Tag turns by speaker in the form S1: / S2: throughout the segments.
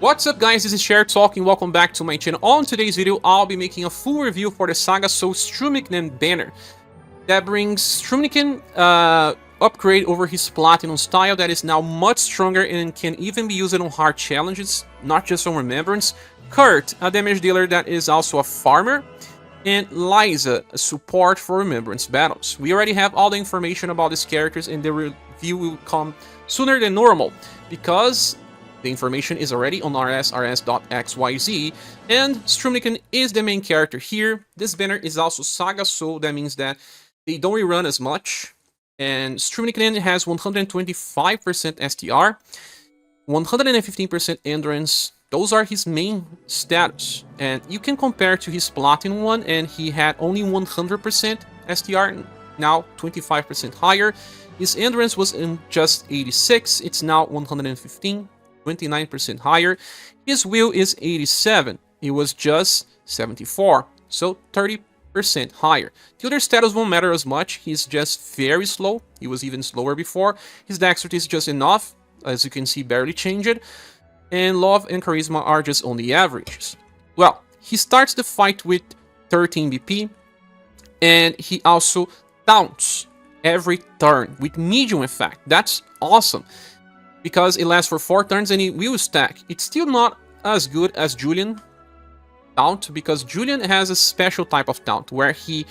S1: What's up guys, this is ScherBR talking, welcome back to my channel. On today's video, I'll be making a full review for the SaGa Strumiknen banner. That brings Strumiknen upgrade over his Platinum style that is now much stronger and can even be used on hard challenges, not just on Remembrance. Kurt, a damage dealer that is also a farmer. And Liza, a support for Remembrance battles. We already have all the information about these characters and the review will come sooner than normal, because the information is already on rs.xyz, and Strumiknen is the main character here. This banner is also SaGa, so that means that they don't rerun as much. And Strumiknen has 125% STR, 115% endurance. Those are his main status. And you can compare to his Platinum one, and he had only 100% STR, now 25% higher. His endurance was in just 86, it's now 115. 29% higher. His will is 87. It was just 74, so 30% higher. The other status won't matter as much. He's just very slow. He was even slower before. His dexterity is just enough, as you can see, barely changed. And love and charisma are just on the averages. Well, he starts the fight with 13 BP, and he also taunts every turn with medium effect. That's awesome, because it lasts for 4 turns and it will stack. It's still not as good as Julian taunt, because Julian has a special type of taunt where he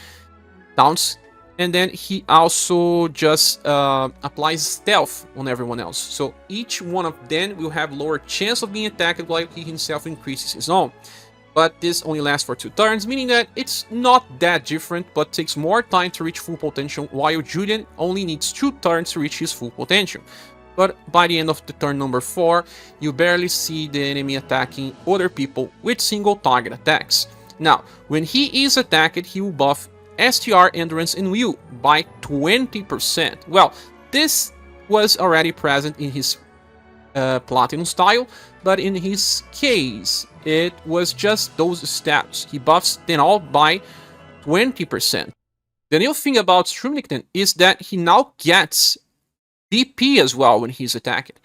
S1: taunts and then he also just applies stealth on everyone else. So each one of them will have lower chance of being attacked while he himself increases his own. But this only lasts for 2 turns, meaning that it's not that different, but takes more time to reach full potential, while Julian only needs 2 turns to reach his full potential. But by the end of the turn number 4, you barely see the enemy attacking other people with single target attacks. Now, when he is attacked, he will buff STR, Endurance, and Will by 20%. Well, this was already present in his Platinum style, but in his case, it was just those stats. He buffs them all by 20%. The new thing about Strumiknen is that he now gets BP as well when he's attacked.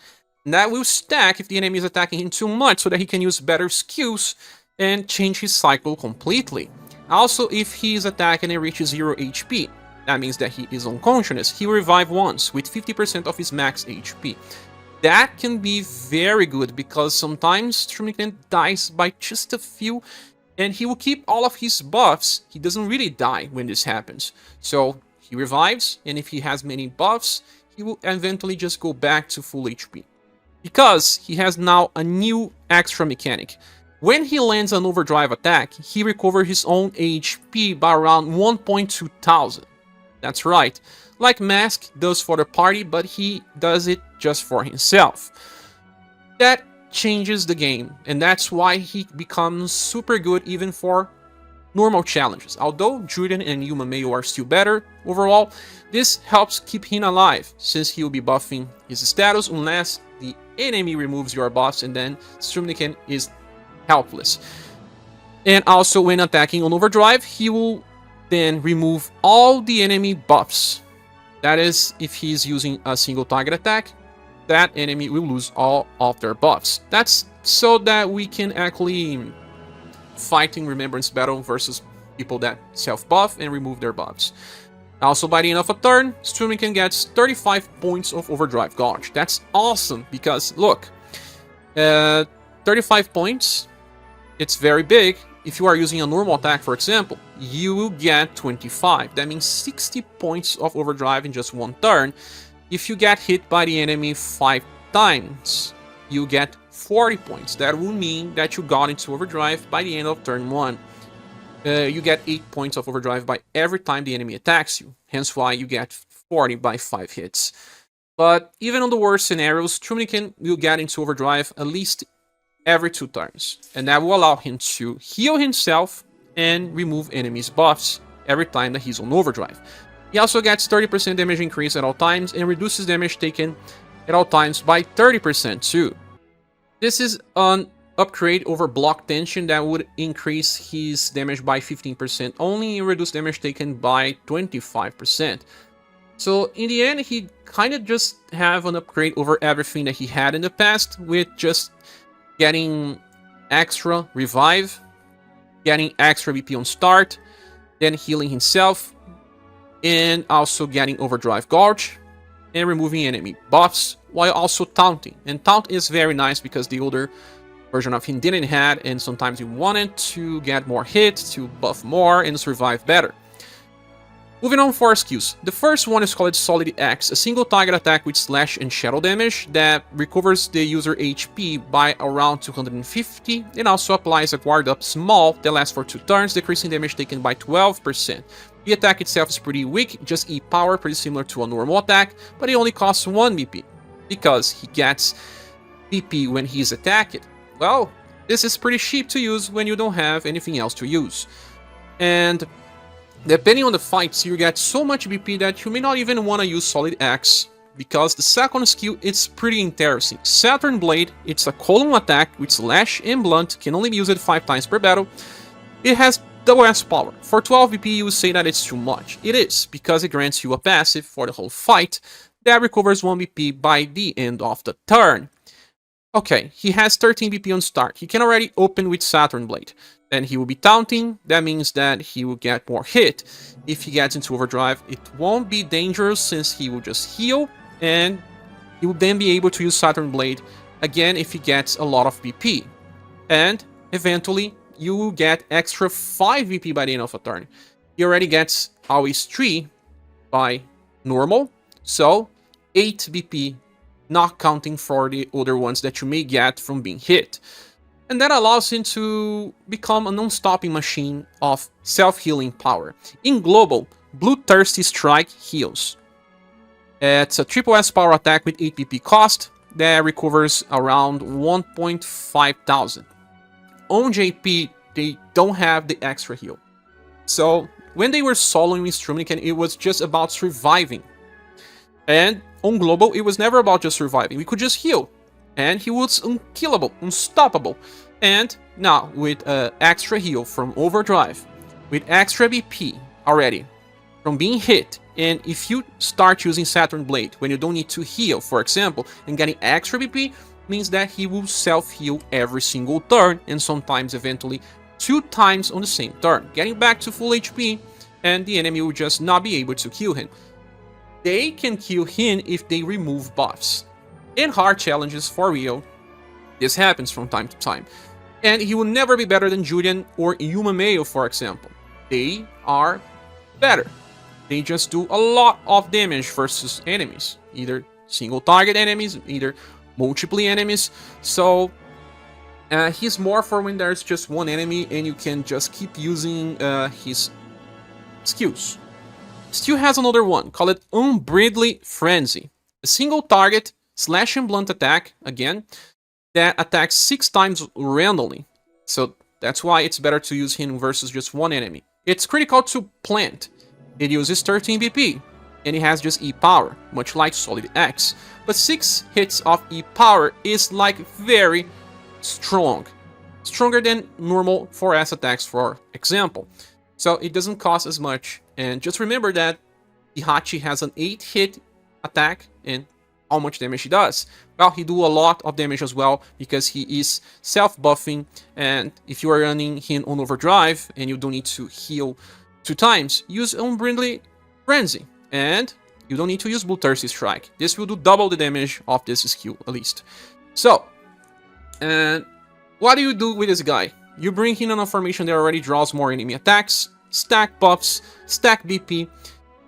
S1: And that will stack if the enemy is attacking him too much, so that he can use better skills and change his cycle completely. Also, if he is attacking and reaches 0 HP, that means that he is unconscious, he will revive once with 50% of his max HP. That can be very good, because sometimes Strumiknen dies by just a few, and he will keep all of his buffs. He doesn't really die when this happens. So he revives, and if he has many buffs, he will eventually just go back to full HP. Because he has now a new extra mechanic. When he lands an overdrive attack, he recovers his own HP by around 1.2 thousand. That's right, like Mask does for the party, but he does it just for himself. That changes the game, and that's why he becomes super good even for normal challenges. Although Julian and Yuma Mayo are still better overall, this helps keep him alive, since he will be buffing his status unless the enemy removes your buffs, and then Strumiknen is helpless. And also when attacking on overdrive, he will then remove all the enemy buffs. That is, if he's using a single target attack, that enemy will lose all of their buffs. That's so that we can actually fighting Remembrance battle versus people that self-buff and remove their buffs. Also, by the end of a turn, Strumiknen gets 35 points of overdrive gauge. That's awesome, because look, 35 points, it's very big. If you are using a normal attack, for example, you will get 25. That means 60 points of overdrive in just 1 turn. If you get hit by the enemy 5 times, you get 40 points. That will mean that you got into overdrive by the end of turn 1. You get 8 points of overdrive by every time the enemy attacks you, hence why you get 40 by 5 hits. But even on the worst scenarios, Strumiknen will get into overdrive at least every 2 turns, and that will allow him to heal himself and remove enemies' buffs every time that he's on overdrive. He also gets 30% damage increase at all times, and reduces damage taken at all times by 30% too. This is an upgrade over block tension that would increase his damage by 15% only, and reduce damage taken by 25%. So in the end, he kind of just have an upgrade over everything that he had in the past, with just getting extra revive, getting extra BP on start, then healing himself, and also getting overdrive gauge, and removing enemy buffs, while also taunting. And taunt is very nice because the older version of him didn't have, and sometimes you wanted to get more hits, to buff more, and survive better. Moving on for our skills. The first one is called Solid X, a single target attack with slash and shadow damage that recovers the user HP by around 250 and also applies a guard up small that lasts for 2 turns, decreasing damage taken by 12%. The attack itself is pretty weak, just E power, pretty similar to a normal attack, but it only costs 1 BP, because he gets BP when he's attacked. Well, this is pretty cheap to use when you don't have anything else to use. And depending on the fights, you get so much BP that you may not even want to use Solid X, because the second skill is pretty interesting. Saturn Blade, it's a column attack with slash and blunt, can only be used 5 times per battle. It has double S power. For 12 BP you would say that it's too much. It is, because it grants you a passive for the whole fight that recovers 1 BP by the end of the turn. Okay, he has 13 BP on start. He can already open with Saturn Blade. Then he will be taunting, that means that he will get more hit. If he gets into overdrive, it won't be dangerous since he will just heal, and he will then be able to use Saturn Blade again if he gets a lot of BP. And eventually, you will get extra 5 BP by the end of a turn. He already gets always 3 by normal, so 8 BP, not counting for the other ones that you may get from being hit. And that allows him to become a non-stopping machine of self-healing power. In global, Bloodthirsty Strike heals. It's a triple S power attack with 8 PP cost that recovers around 1.5 thousand. On JP, they don't have the extra heal. So when they were soloing with Strumiknen, it was just about surviving. And on global, it was never about just surviving. We could just heal. And he was unkillable, unstoppable. And now, with extra heal from overdrive, with extra BP already from being hit, and if you start using Saturn Blade when you don't need to heal, for example, and getting extra BP, means that he will self-heal every single turn, and sometimes eventually 2 times on the same turn, getting back to full HP, and the enemy will just not be able to kill him. They can kill him if they remove buffs. In hard challenges, for real, this happens from time to time. And he will never be better than Julian or Yuma Mayo, for example. They are better. They just do a lot of damage versus enemies. Either single target enemies, either multiple enemies. So he's more for when there's just one enemy and you can just keep using his skills. Stu has another one, called Unbridled Frenzy. A single target slash and blunt attack, again, that attacks 6 times randomly. So that's why it's better to use him versus just one enemy. It's critical to plant. It uses 13 BP, and it has just E power, much like Solid X. But 6 hits of E power is like very strong. Stronger than normal 4S attacks, for example. So it doesn't cost as much. And just remember that Ihachi has an 8-hit attack, and how much damage he does? Well, he do a lot of damage as well, because he is self-buffing, and if you are running him on overdrive, and you don't need to heal 2 times, use Unbridled Frenzy, and you don't need to use Bloodthirsty Strike. This will do double the damage of this skill, at least. So, and what do you do with this guy? You bring him on a formation that already draws more enemy attacks, stack buffs, stack BP.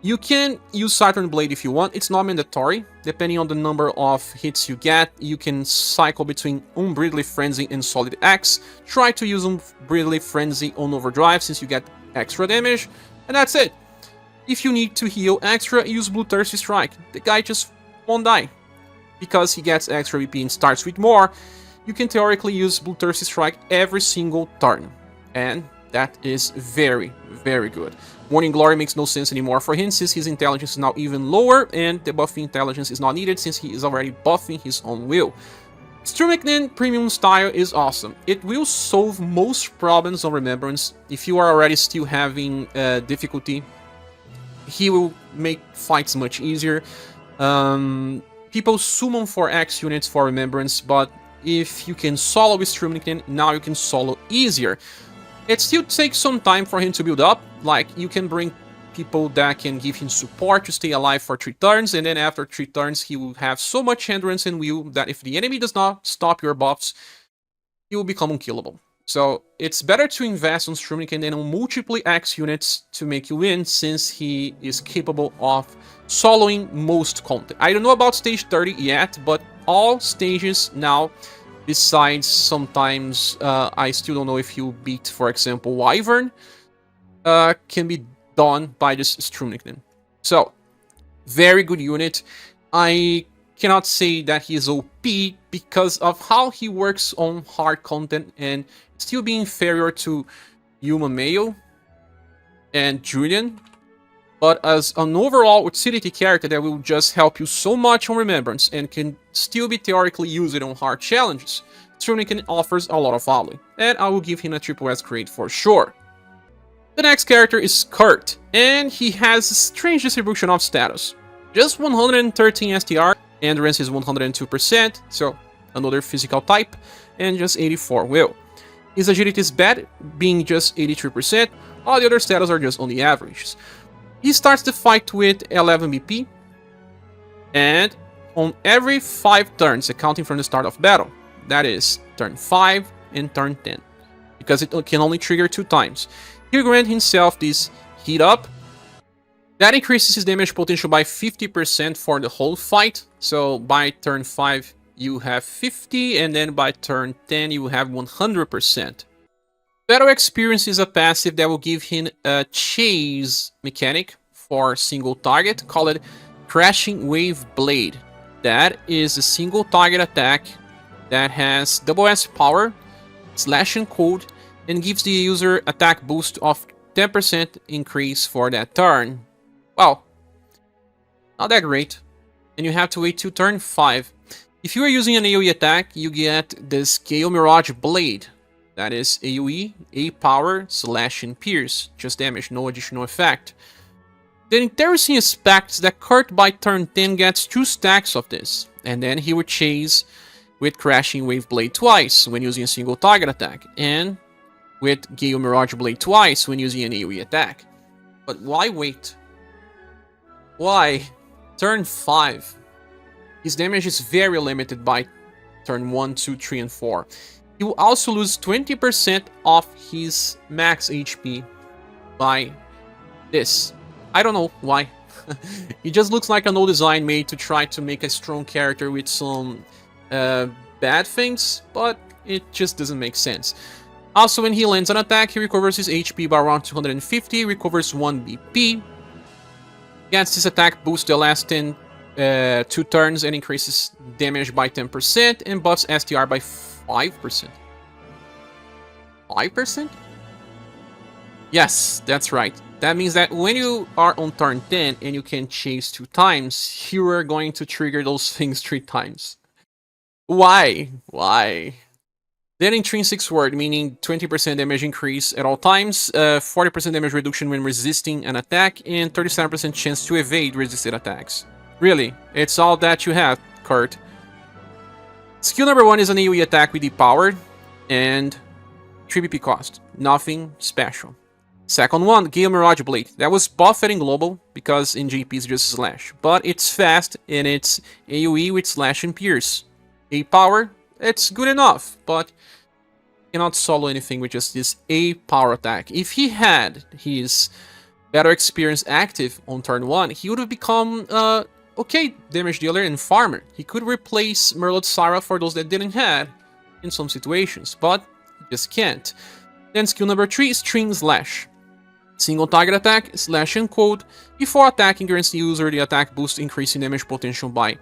S1: You can use Saturn Blade if you want, it's not mandatory. Depending on the number of hits you get, you can cycle between Unbridled Frenzy and Solid X. Try to use Unbridled Frenzy on overdrive since you get extra damage, and that's it. If you need to heal extra, use Bloodthirsty Strike. The guy just won't die. Because he gets extra BP and starts with more, you can theoretically use Bloodthirsty Strike every single turn. And that is very, very good. Morning Glory makes no sense anymore for him since his intelligence is now even lower, and the buffing intelligence is not needed since he is already buffing his own will. Strumiknen Premium Style is awesome. It will solve most problems on Remembrance. If you are already still having difficulty, he will make fights much easier. People summon for X units for Remembrance, but if you can solo with Strumiknen, now you can solo easier. It still takes some time for him to build up, like you can bring people that can give him support to stay alive for 3 turns, and then after 3 turns he will have so much endurance and will that if the enemy does not stop your buffs, he will become unkillable. So it's better to invest on Strumiknen than on multiple X units to make you win, since he is capable of soloing most content. I don't know about stage 30 yet, but all stages now, besides sometimes I still don't know if he'll beat, for example, Wyvern, can be done by this Strumiknen. So, very good unit. I cannot say that he is OP because of how he works on hard content and still be inferior to Yuma Mayo and Julian. But as an overall utility character that will just help you so much on Remembrance and can still be theoretically used on hard challenges, Strumiknen offers a lot of value, and I will give him a triple S grade for sure. The next character is Kurt, and he has a strange distribution of status. Just 113 STR, Endurance is 102%, so another physical type, and just 84 will. His agility is bad, being just 83%, all the other status are just on the averages. He starts the fight with 11 BP, and on every 5 turns, accounting from the start of battle, that is turn 5 and turn 10, because it can only trigger 2 times. He'll grant himself this Heat Up. That increases his damage potential by 50% for the whole fight. So by turn 5 you have 50, and then by turn 10 you have 100%. Battle Experience is a passive that will give him a chase mechanic for single target, called Crashing Wave Blade. That is a single target attack that has double S power, slash and code, and gives the user attack boost of 10% increase for that turn. Well, not that great. And you have to wait till turn 5. If you are using an AoE attack, you get the Scale Mirage Blade. That is AoE, A power, slash and pierce. Just damage, no additional effect. The interesting aspect is that Kurt by turn 10 gets 2 stacks of this. And then he would chase with Crashing Wave Blade twice when using a single target attack. And with Gale Mirage Blade twice when using an AoE attack. But why wait? Why? Turn 5. His damage is very limited by turn 1, 2, 3, and 4. He will also lose 20% of his max HP by this. I don't know why. It just looks like an old design made to try to make a strong character with some bad things, but it just doesn't make sense. Also, when he lands an attack, he recovers his HP by around 250, recovers 1 BP, gets his attack boost the last 2 turns and increases damage by 10%, and buffs STR by 5%. 5%? Yes, that's right. That means that when you are on turn 10 and you can chase 2 times, you are going to trigger those things 3 times. Why? Why? Then Intrinsic Sword, meaning 20% damage increase at all times, 40% damage reduction when resisting an attack, and 37% chance to evade resisted attacks. Really, it's all that you have, Kurt. Skill number 1 is an AoE attack with E-Power, and 3 BP cost. Nothing special. Second one, Gale Mirage Blade. That was buffed in global, because in GP it's just slash. But it's fast, and it's AoE with slash and pierce. A-Power, it's good enough, but cannot solo anything with just this A power attack. If he had his Battle Experience active on turn 1, he would have become okay damage dealer and farmer. He could replace Merlot Sara for those that didn't have in some situations, but he just can't. Then skill number 3 is String Slash. Single target attack, slash and code. Before attacking, grants the user the attack boost, increasing damage potential by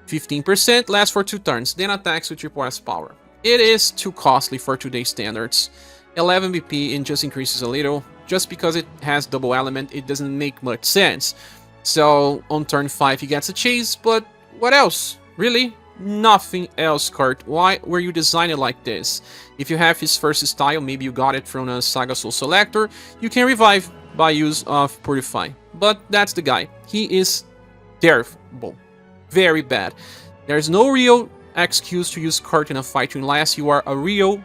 S1: 15%, lasts for 2 turns, then attacks with triple S power. It is too costly for today's standards. 11 BP and just increases a little. Just because it has double element, it doesn't make much sense. So on turn 5 he gets a chase, but what else? Really? Nothing else, Kurt. Why were you designed like this? If you have his first style, maybe you got it from a SaGa Soul Selector, you can revive by use of Purify. But that's the guy. He is terrible. Very bad. There's no real excuse to use Kurt in a fight unless you are a real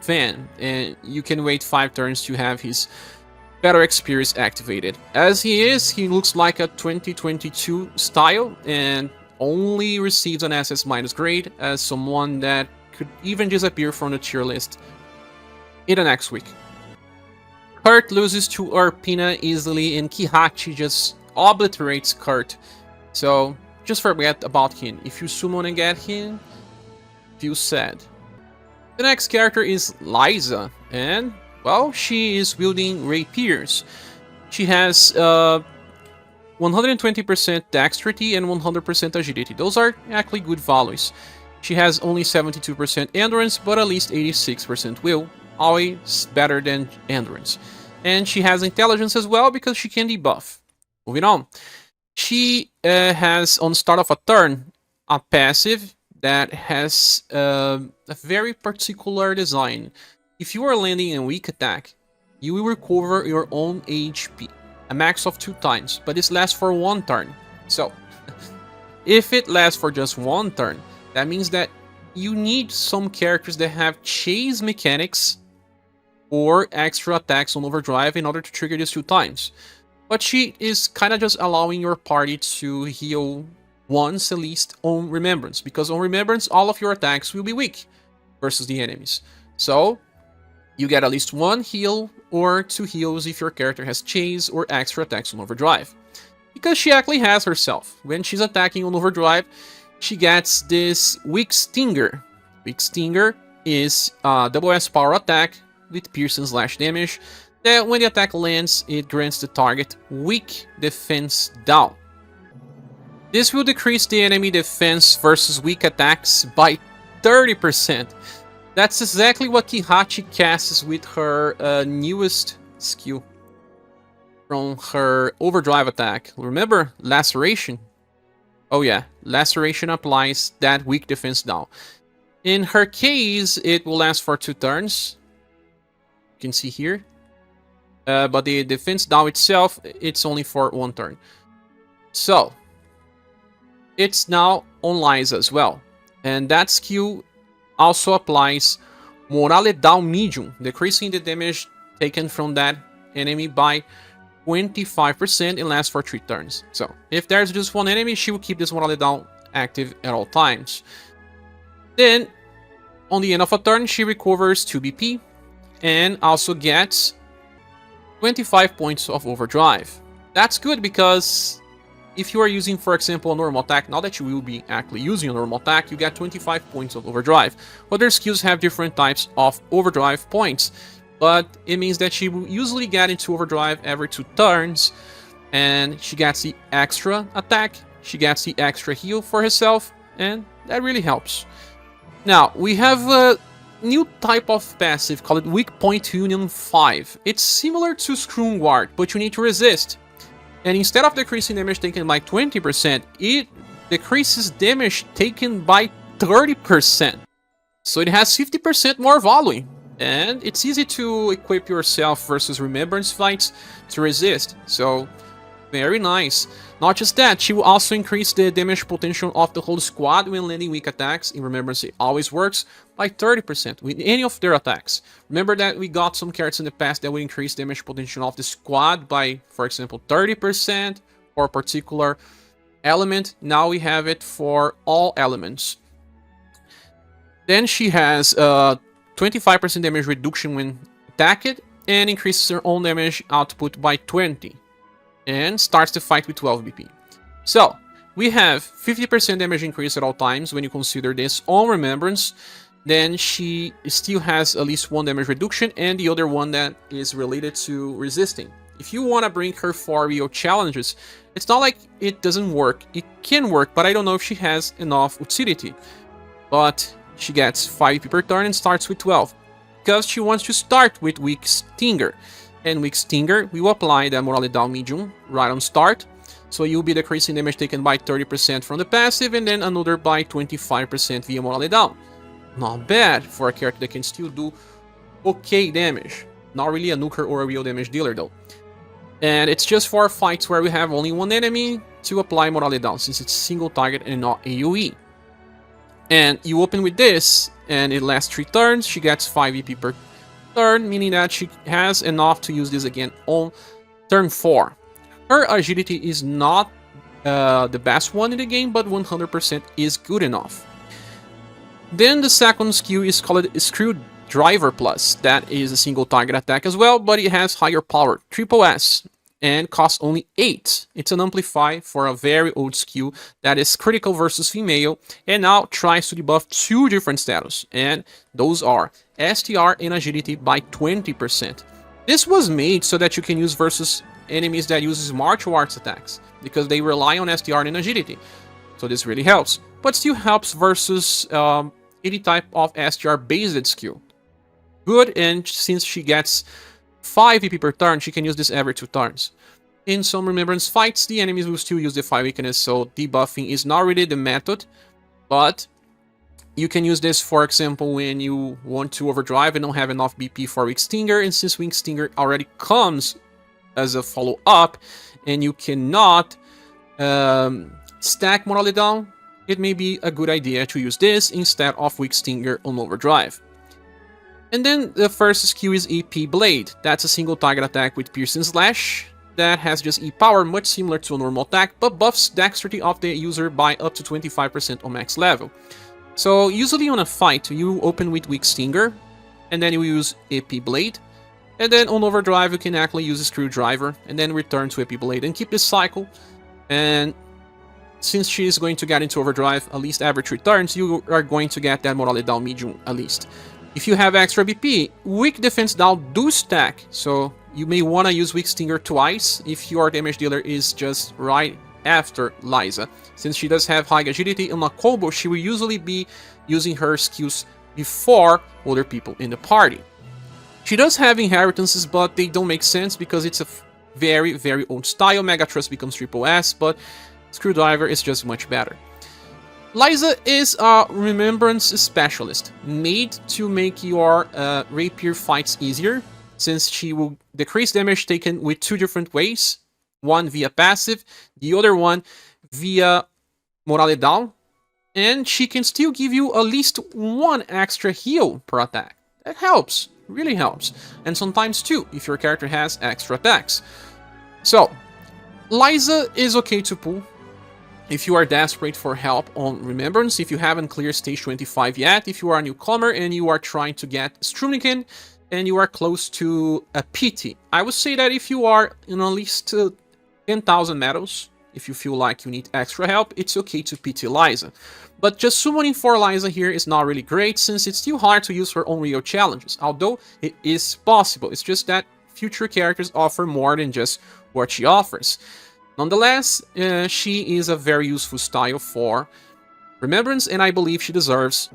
S1: fan, and you can wait 5 turns to have his Battle Experience activated. As he is, he looks like a 2022 style, and only receives an SS- grade as someone that could even disappear from the tier list in the next week. Kurt loses to Arpina easily, and Kihachi just obliterates Kurt. So just forget about him. If you summon and get him, feel sad. The next character is Liza, and well, she is wielding rapiers. She has 120% dexterity and 100% agility. Those are actually good values. She has only 72% endurance, but at least 86% will. Always better than endurance. And she has intelligence as well because she can debuff. Moving on. She has, on the start of a turn, a passive that has a very particular design. If you are landing a weak attack, you will recover your own HP, a max of 2 times, but this lasts for 1 turn. So, if it lasts for just 1 turn, that means that you need some characters that have chase mechanics or extra attacks on overdrive in order to trigger this 2 times. But she is kind of just allowing your party to heal once at least on Remembrance, because on Remembrance all of your attacks will be weak versus the enemies. So you get at least 1 heal or 2 heals if your character has chase or extra attacks on overdrive. Because she actually has herself. When she's attacking on overdrive, she gets this Weak Stinger. Weak Stinger is a double S power attack with piercing / damage that when the attack lands, it grants the target weak defense down. This will decrease the enemy defense versus weak attacks by 30%. That's exactly what Kihachi casts with her newest skill from her overdrive attack. Remember, Laceration? Oh yeah, Laceration applies that weak defense down. In her case, it will last for 2 turns. You can see here. But the defense down itself, it's only for 1 turn. So, it's now on Lyza as well. And that skill also applies Morale Down Medium, decreasing the damage taken from that enemy by 25% and lasts for 3 turns. So, if there's just 1 enemy, she will keep this Morale Down active at all times. Then, on the end of a turn, she recovers 2 BP and also gets 25 points of overdrive. That's good because if you are using, for example, a normal attack, now that you will be actually using a normal attack, you get 25 points of overdrive. Other skills have different types of overdrive points, but it means that she will usually get into overdrive every 2 turns, and she gets the extra attack, she gets the extra heal for herself, and that really helps. Now, we have a new type of passive called Weak Point Union 5. It's similar to Scrum Guard, but you need to resist. And instead of decreasing damage taken by 20%, it decreases damage taken by 30%. So it has 50% more volume. And it's easy to equip yourself versus Remembrance fights to resist. So, very nice. Not just that, she will also increase the damage potential of the whole squad when landing weak attacks. In Remembrance, it always works by 30% with any of their attacks. Remember that we got some cards in the past that would increase damage potential of the squad by, for example, 30% for a particular element. Now we have it for all elements. Then she has 25% damage reduction when attacked and increases her own damage output by 20. And starts the fight with 12 BP. So, we have 50% damage increase at all times when you consider this on Remembrance. Then she still has at least 1 damage reduction and the other one that is related to resisting. If you want to bring her for real challenges, it's not like it doesn't work. It can work, but I don't know if she has enough utility. But she gets 5 PP per turn and starts with 12. Because she wants to start with Weak Stinger. And Weak Stinger, we will apply the Morale Down Medium right on start. So you'll be decreasing damage taken by 30% from the passive and then another by 25% via Morale Down. Not bad for a character that can still do okay damage. Not really a nuker or a real damage dealer though. And it's just for fights where we have only 1 enemy to apply Morale Down, since it's single target and not AoE. And you open with this, and it lasts 3 turns. She gets 5 EP per turn, meaning that she has enough to use this again on turn 4. Her agility is not the best one in the game, but 100% is good enough. Then the second skill is called Screwdriver Plus. That is a single target attack as well, but it has higher power, triple S, and costs only 8. It's an amplify for a very old skill that is critical versus female, and now tries to debuff 2 different status, and those are STR and agility by 20%. This was made so that you can use versus enemies that uses martial arts attacks, because they rely on STR and agility. So this really helps, but still helps versus any type of STR based skill. Good, and since she gets 5 EP per turn, she can use this every 2 turns. In some Remembrance fights, the enemies will still use the 5 weakness, so debuffing is not really the method, but you can use this, for example, when you want to overdrive and don't have enough BP for Weak Stinger, and since Weak Stinger already comes as a follow-up, and you cannot stack Morale Down, it may be a good idea to use this instead of Weak Stinger on overdrive. And then the first skill is EP Blade. That's a single target attack with Pierce and Slash that has just E power, much similar to a normal attack, but buffs dexterity of the user by up to 25% on max level. So usually on a fight, you open with Weak Stinger, and then you use EP Blade, and then on overdrive you can actually use a Screwdriver, and then return to EP Blade, and keep this cycle. And since she is going to get into overdrive at least every 3 turns, you are going to get that Morale Down medium at least. If you have extra BP, weak defense down do stack, so you may want to use Weak Stinger twice if your damage dealer is just right after Liza. Since she does have high agility in a combo, she will usually be using her skills before other people in the party. She does have inheritances, but they don't make sense because it's a very, very old style. Mega Trust becomes triple S, but Screwdriver is just much better. Liza is a Remembrance specialist, made to make your rapier fights easier, since she will decrease damage taken with 2 different ways, one via passive, the other one via Morale Down, and she can still give you at least 1 extra heal per attack. That helps, really helps, and sometimes 2 if your character has extra attacks. So, Liza is okay to pull if you are desperate for help on Remembrance, if you haven't cleared stage 25 yet, if you are a newcomer and you are trying to get Strumiknen and you are close to a PT. I would say that if you are in at least 10,000 medals, if you feel like you need extra help, it's okay to PT Liza. But just summoning for Liza here is not really great, since it's still hard to use her own real challenges, although it is possible. It's just that future characters offer more than just what she offers. Nonetheless, she is a very useful style for Remembrance, and I believe she deserves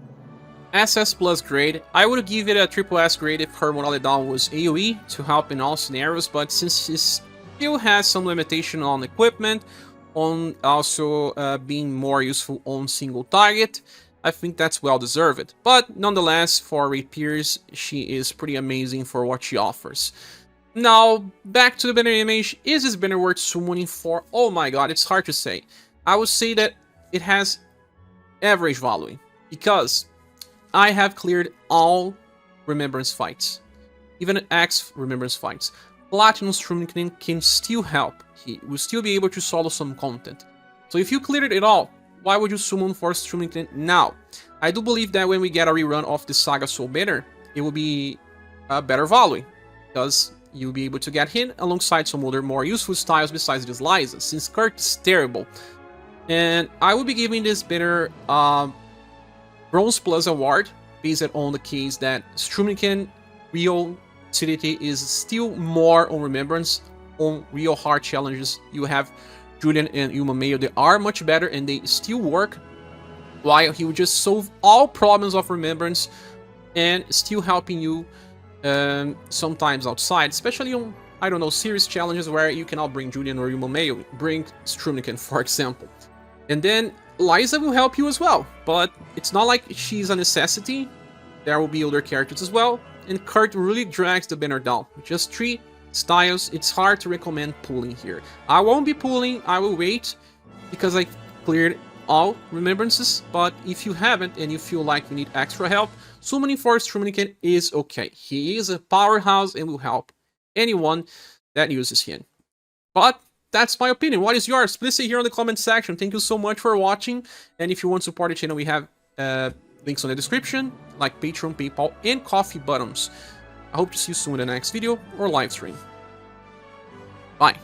S1: SS Plus grade. I would give it a triple S grade if her Morale Down was AoE to help in all scenarios, but since she still has some limitation on equipment, on also being more useful on single target, I think that's well deserved. But nonetheless, for rapiers, she is pretty amazing for what she offers. Now, back to the banner image. Is this banner worth summoning for? Oh my god, it's hard to say. I would say that it has average value, because I have cleared all Remembrance fights, even X Remembrance fights. Platinum Strumiknen can still help. He will still be able to solo some content. So if you cleared it all, why would you summon for Strumiknen now? I do believe that when we get a rerun of the SaGa Soul banner, it will be a better value, because you'll be able to get him alongside some other more useful styles besides this Liza, since Kurt is terrible. And I will be giving this banner Bronze Plus award, based on the case that Strumiknen real utility is still more on Remembrance. On real hard challenges, you have Julian and Yuma Mayo. They are much better and they still work, while he will just solve all problems of Remembrance and still helping you sometimes outside, especially on, I don't know, serious challenges where you cannot bring Julian or Yuma Mayo, bring Strumiknen, for example. And then Liza will help you as well, but it's not like she's a necessity. There will be other characters as well, and Kurt really drags the banner down. Just 3 styles, it's hard to recommend pulling here. I won't be pulling, I will wait, because I cleared all Remembrances, but if you haven't and you feel like you need extra help, summoning for Strumiknen is okay. He is a powerhouse and will help anyone that uses him. But that's my opinion. What is yours? Please say here in the comment section. Thank you so much for watching. And if you want to support the channel, we have links on the description, like Patreon, PayPal, and Coffee buttons. I hope to see you soon in the next video or live stream. Bye.